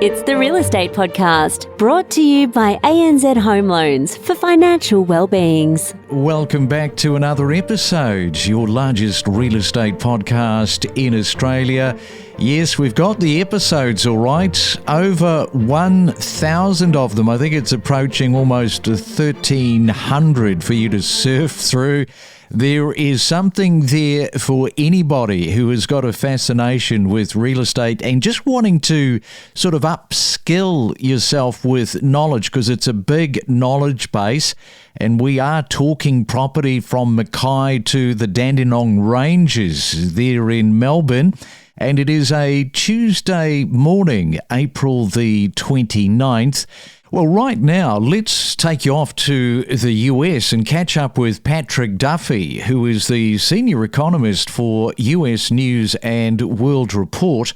It's the Real Estate Podcast, brought to you by ANZ Home Loans for financial well-beings. Welcome back to another episode, your largest real estate podcast in Australia. Yes, we've got the episodes all right, over 1,000 of them. I think it's approaching almost 1,300 for you to surf through. There is something there for anybody who has got a fascination with real estate and just wanting to sort of upskill yourself with knowledge, because it's a big knowledge base. And we are talking property from Mackay to the Dandenong Ranges there in Melbourne. And it is a Tuesday morning, April the 29th. Well, right now, let's take you off to the US and catch up with Patrick Duffy, who is the senior economist for US News and World Report.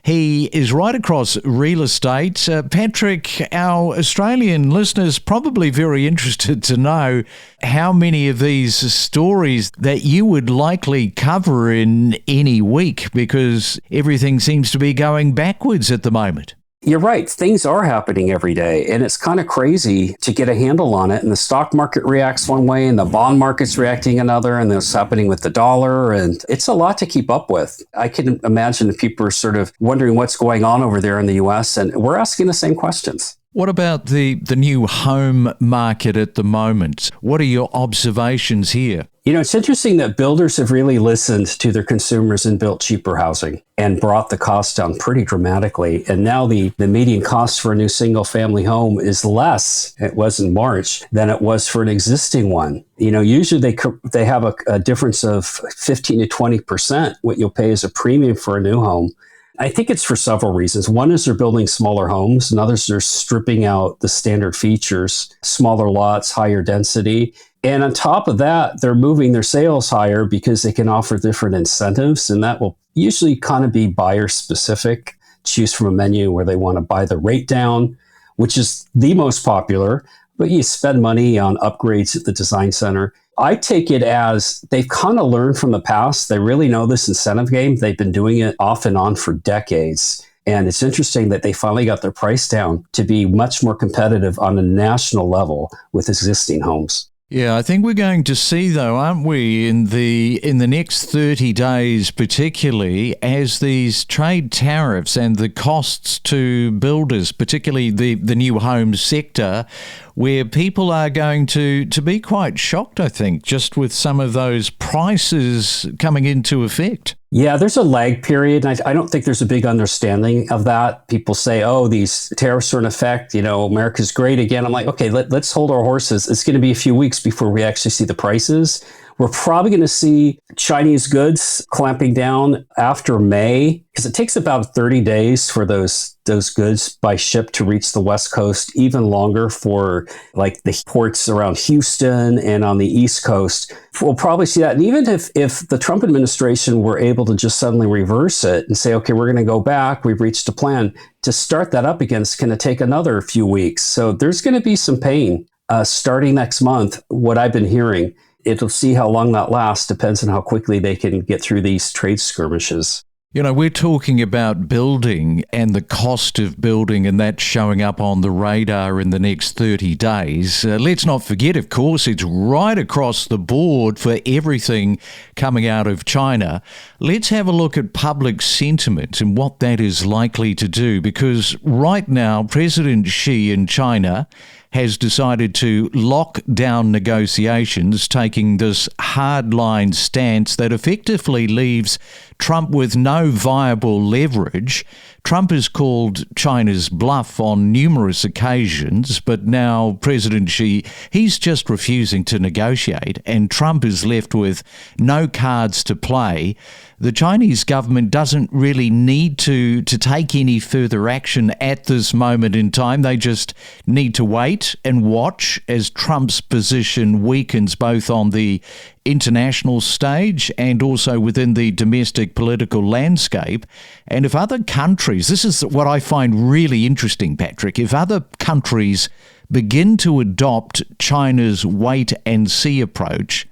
He is right across real estate. Patrick, our Australian listeners probably very interested to know how many of these stories that you would likely cover in any week, because everything seems to be going backwards at the moment. You're right. Things are happening every day, and it's kind of crazy to get a handle on it. And the stock market reacts one way, and the bond market's reacting another, and what's happening with the dollar. And it's a lot to keep up with. I can imagine that people are sort of wondering what's going on over there in the US, and we're asking the same questions. What about the new home market at the moment? What are your observations here? You know, it's interesting that builders have really listened to their consumers and built cheaper housing and brought the cost down pretty dramatically. And now the median cost for a new single family home is less, it was in March, than it was for an existing one. You know, usually they have a difference of 15 to 20% what you'll pay as a premium for a new home. I think it's for several reasons. One is they're building smaller homes, and others they're stripping out the standard features, smaller lots, higher density. And on top of that, they're moving their sales higher because they can offer different incentives, and that will usually kind of be buyer specific. Choose from a menu where they want to buy the rate down, which is the most popular, but you spend money on upgrades at the design center. I take it as they've kind of learned from the past. They really know this incentive game. They've been doing it off and on for decades. And it's interesting that they finally got their price down to be much more competitive on a national level with existing homes. Yeah, I think we're going to see, though, aren't we, in the next 30 days particularly, as these trade tariffs and the costs to builders, particularly the new home sector, where people are going to be quite shocked, I think, just with some of those prices coming into effect. Yeah, there's a lag period. And I don't think there's a big understanding of that. People say, oh, these tariffs are in effect. You know, America's great again. I'm like, okay, let's hold our horses. It's going to be a few weeks before we actually see the prices. We're probably going to see Chinese goods clamping down after May, because it takes about 30 days for those goods by ship to reach the West Coast, even longer for like the ports around Houston and on the East Coast. We'll probably see that. And even if the Trump administration were able to just suddenly reverse it and say, okay, we're going to go back, we've reached a plan, to start that up again is going to take another few weeks. So there's going to be some pain starting next month, what I've been hearing. It'll see how long that lasts, depends on how quickly they can get through these trade skirmishes. You know, we're talking about building and the cost of building, and that showing up on the radar in the next 30 days. Let's not forget, of course, it's right across the board for everything coming out of China. Let's have a look at public sentiment and what that is likely to do, because right now, President Xi in China has decided to lock down negotiations, taking this hardline stance that effectively leaves Trump with no viable leverage. Trump has called China's bluff on numerous occasions, but now President Xi, he's just refusing to negotiate, and Trump is left with no cards to play. The Chinese government doesn't really need to take any further action at this moment in time. They just need to wait and watch as Trump's position weakens both on the international stage and also within the domestic political landscape. And if other countries, this is what I find really interesting, Patrick, if other countries begin to adopt China's wait and see approach,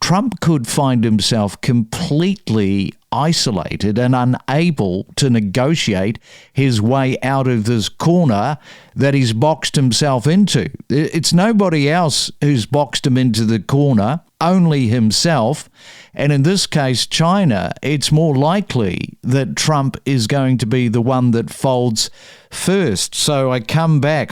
Trump could find himself completely isolated and unable to negotiate his way out of this corner that he's boxed himself into. It's nobody else who's boxed him into the corner, only himself. And in this case, China, it's more likely that Trump is going to be the one that folds first. So I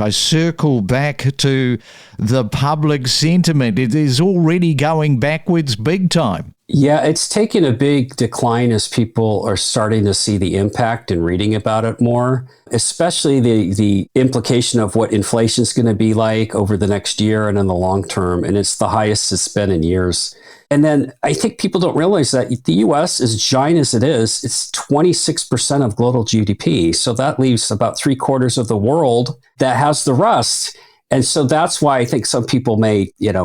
circle back to the public sentiment. It is already going backwards big time. Yeah, it's taken a big decline as people are starting to see the impact and reading about it more, especially the implication of what inflation is going to be like over the next year and in the long term. And it's the highest it's been in years. And then I think people don't realize that the U.S., as giant as it is, it's 26% of global GDP. So that leaves about 3/4 of the world that has the rest. And so that's why I think some people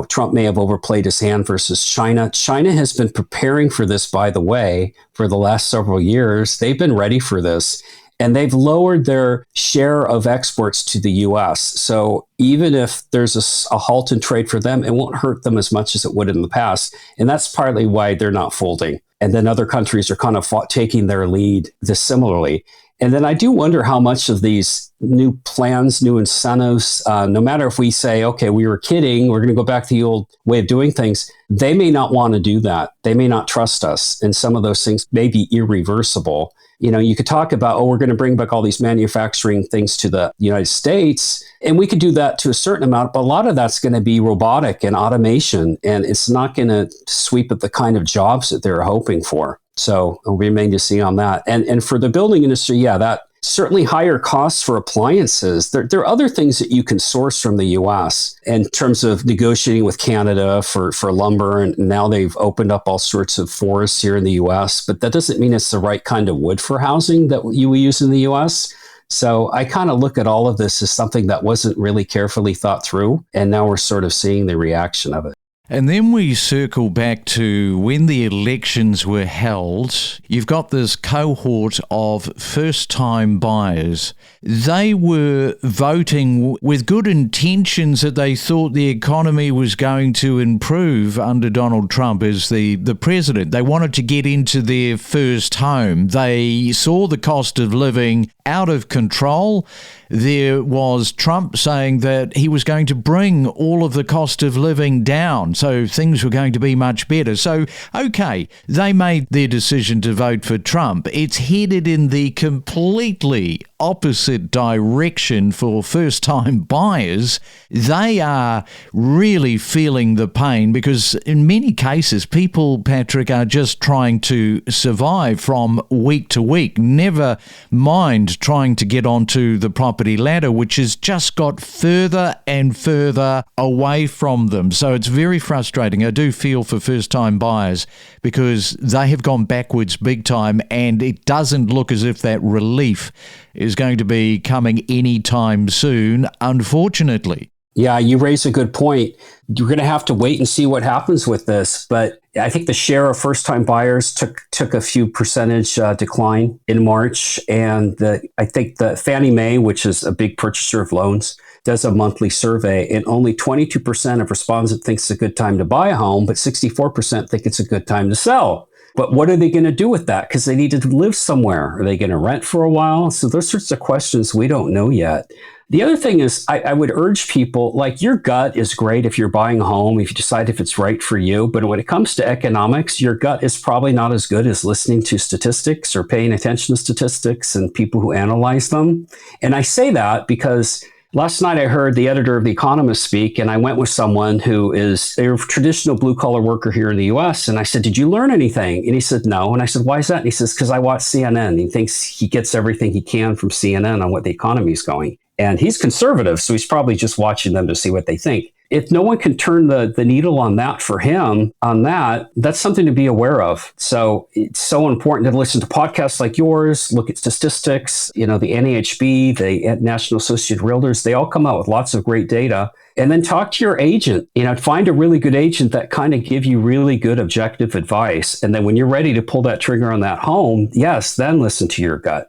Trump may have overplayed his hand versus China. China has been preparing for this, by the way, for the last several years. They've been ready for this. And they've lowered their share of exports to the U.S. So even if there's a halt in trade for them, it won't hurt them as much as it would in the past. And that's partly why they're not folding. And then other countries are kind of taking their lead similarly. And then I do wonder how much of these new plans, new incentives, no matter if we say, okay, we were kidding, we're going to go back to the old way of doing things, they may not want to do that. They may not trust us. And some of those things may be irreversible. You could talk about, we're going to bring back all these manufacturing things to the United States, and we could do that to a certain amount, but a lot of that's going to be robotic and automation, and it's not going to sweep at the kind of jobs that they're hoping for. So it'll remain to see on that. And for the building industry, that certainly higher costs for appliances. There are other things that you can source from the U.S. in terms of negotiating with Canada for lumber. And now they've opened up all sorts of forests here in the U.S. But that doesn't mean it's the right kind of wood for housing that you use in the U.S. So I kind of look at all of this as something that wasn't really carefully thought through. And now we're sort of seeing the reaction of it. And then we circle back to when the elections were held. You've got this cohort of first-time buyers. They were voting with good intentions that they thought the economy was going to improve under Donald Trump as the president. They wanted to get into their first home. They saw the cost of living out of control. There was Trump saying that he was going to bring all of the cost of living down, so things were going to be much better. So, okay, they made their decision to vote for Trump. It's headed in the completely opposite direction for first-time buyers. They are really feeling the pain because in many cases, people, Patrick, are just trying to survive from week to week, never mind trying to get onto the property ladder, which has just got further and further away from them. So it's very frustrating. I do feel for first-time buyers because they have gone backwards big time, and it doesn't look as if that relief is going to be coming anytime soon, unfortunately. Yeah, you raise a good point. You're going to have to wait and see what happens with this. But I think the share of first-time buyers took a few percentage decline in March. And I think the Fannie Mae, which is a big purchaser of loans, does a monthly survey. And only 22% of respondents think it's a good time to buy a home, but 64% think it's a good time to sell. But what are they going to do with that? Because they need to live somewhere. Are they going to rent for a while? So those sorts of questions we don't know yet. The other thing is I would urge people, like, your gut is great if you're buying a home, if you decide if it's right for you. But when it comes to economics, your gut is probably not as good as listening to statistics or paying attention to statistics and people who analyze them. And I say that because last night I heard the editor of The Economist speak, and I went with someone who is a traditional blue-collar worker here in the U.S., and I said, did you learn anything? And he said, no. And I said, why is that? And he says, because I watch CNN. He thinks he gets everything he can from CNN on what the economy is going. And he's conservative, so he's probably just watching them to see what they think. If no one can turn the needle on that for him, that's something to be aware of. So it's so important to listen to podcasts like yours, look at statistics, the NAHB, the National Associated of Realtors, they all come out with lots of great data. And then talk to your agent, find a really good agent that kind of give you really good objective advice. And then when you're ready to pull that trigger on that home, yes, then listen to your gut.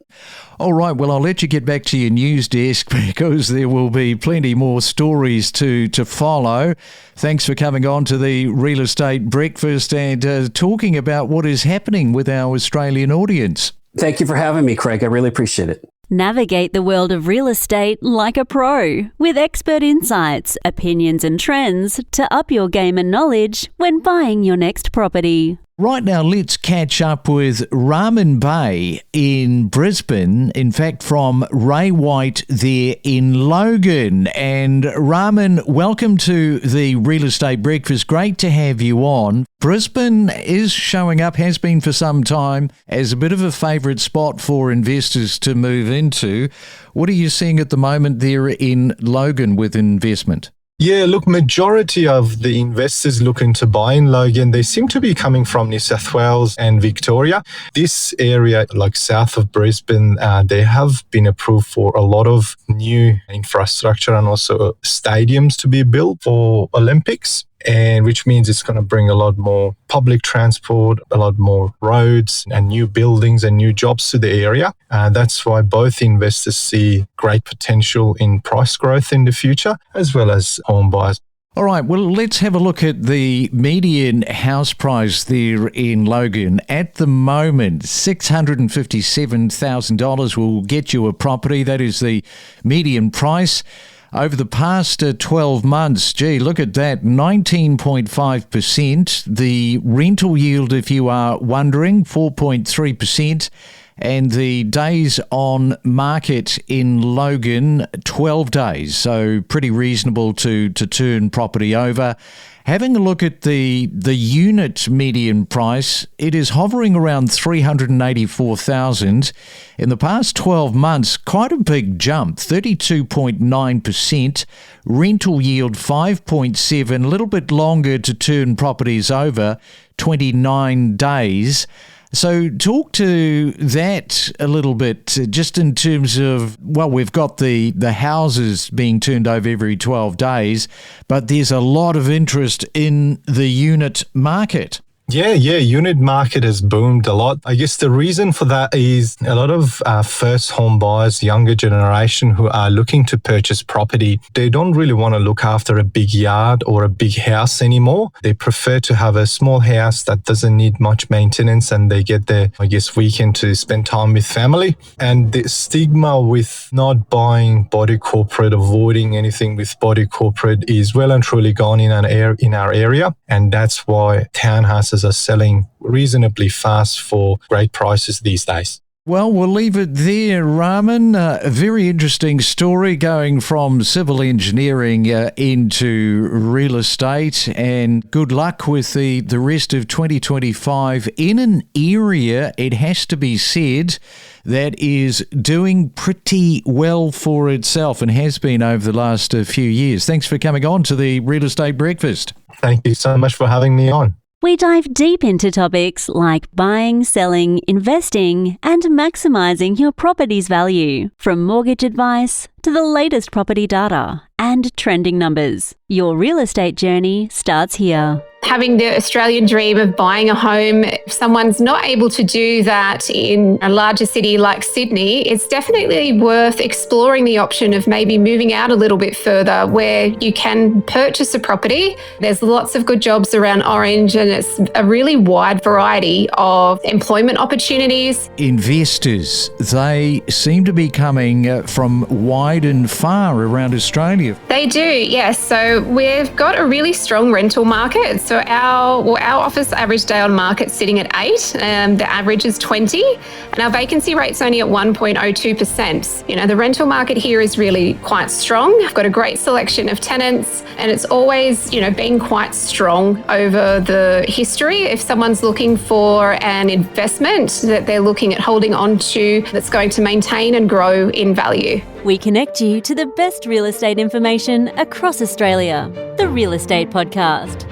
All right, well, I'll let you get back to your news desk because there will be plenty more stories to follow. follow. Thanks for coming on to the Real Estate Breakfast and talking about what is happening with our Australian audience. Thank you for having me, Craig. I really appreciate it. Navigate the world of real estate like a pro with expert insights, opinions and trends to up your game and knowledge when buying your next property. Right now, let's catch up with Ramin Bay in Brisbane. In fact, from Ray White there in Logan. And Ramin, welcome to the Real Estate Breakfast. Great to have you on. Brisbane is showing up, has been for some time, as a bit of a favourite spot for investors to move into. What are you seeing at the moment there in Logan with investment? Yeah, look, majority of the investors looking to buy in Logan, they seem to be coming from New South Wales and Victoria. This area, like south of Brisbane, they have been approved for a lot of new infrastructure and also stadiums to be built for Olympics. And which means it's going to bring a lot more public transport, a lot more roads and new buildings and new jobs to the area. That's why both investors see great potential in price growth in the future, as well as home buyers. All right, well, let's have a look at the median house price there in Logan. At the moment, $657,000 will get you a property. That is the median price. Over the past 12 months, gee, look at that, 19.5%. The rental yield, if you are wondering, 4.3%. And the days on market in Logan, 12 days. So pretty reasonable to turn property over. Having a look at the unit median price, it is hovering around $384,000. In the past 12 months, quite a big jump, 32.9%. Rental yield 5.7%, a little bit longer to turn properties over, 29 days. So talk to that a little bit, just in terms of, well, we've got the houses being turned over every 12 days, but there's a lot of interest in the unit market. Yeah, unit market has boomed a lot. I guess the reason for that is a lot of first home buyers, younger generation who are looking to purchase property, they don't really want to look after a big yard or a big house anymore. They prefer to have a small house that doesn't need much maintenance and they get their, weekend to spend time with family. And the stigma with not buying body corporate, avoiding anything with body corporate is well and truly gone in our area. And that's why townhouses are selling reasonably fast for great prices these days. Well, we'll leave it there, Ramin. A very interesting story going from civil engineering into real estate, and good luck with the rest of 2025 in an area, it has to be said, that is doing pretty well for itself and has been over the last few years. Thanks for coming on to the Real Estate Breakfast. Thank you so much for having me on. We dive deep into topics like buying, selling, investing, and maximising your property's value, from mortgage advice to the latest property data and trending numbers. Your real estate journey starts here. Having the Australian dream of buying a home, if someone's not able to do that in a larger city like Sydney, it's definitely worth exploring the option of maybe moving out a little bit further where you can purchase a property. There's lots of good jobs around Orange and it's a really wide variety of employment opportunities. Investors, they seem to be coming from wide and far around Australia. They do, yes. So we've got a really strong rental market. So our office average day on market sitting at 8, the average is 20, and our vacancy rate's only at 1.02%. The rental market here is really quite strong. We've got a great selection of tenants, and it's always, been quite strong over the history. If someone's looking for an investment that they're looking at holding on to that's going to maintain and grow in value. We connect you to the best real estate information across Australia. The Real Estate Podcast.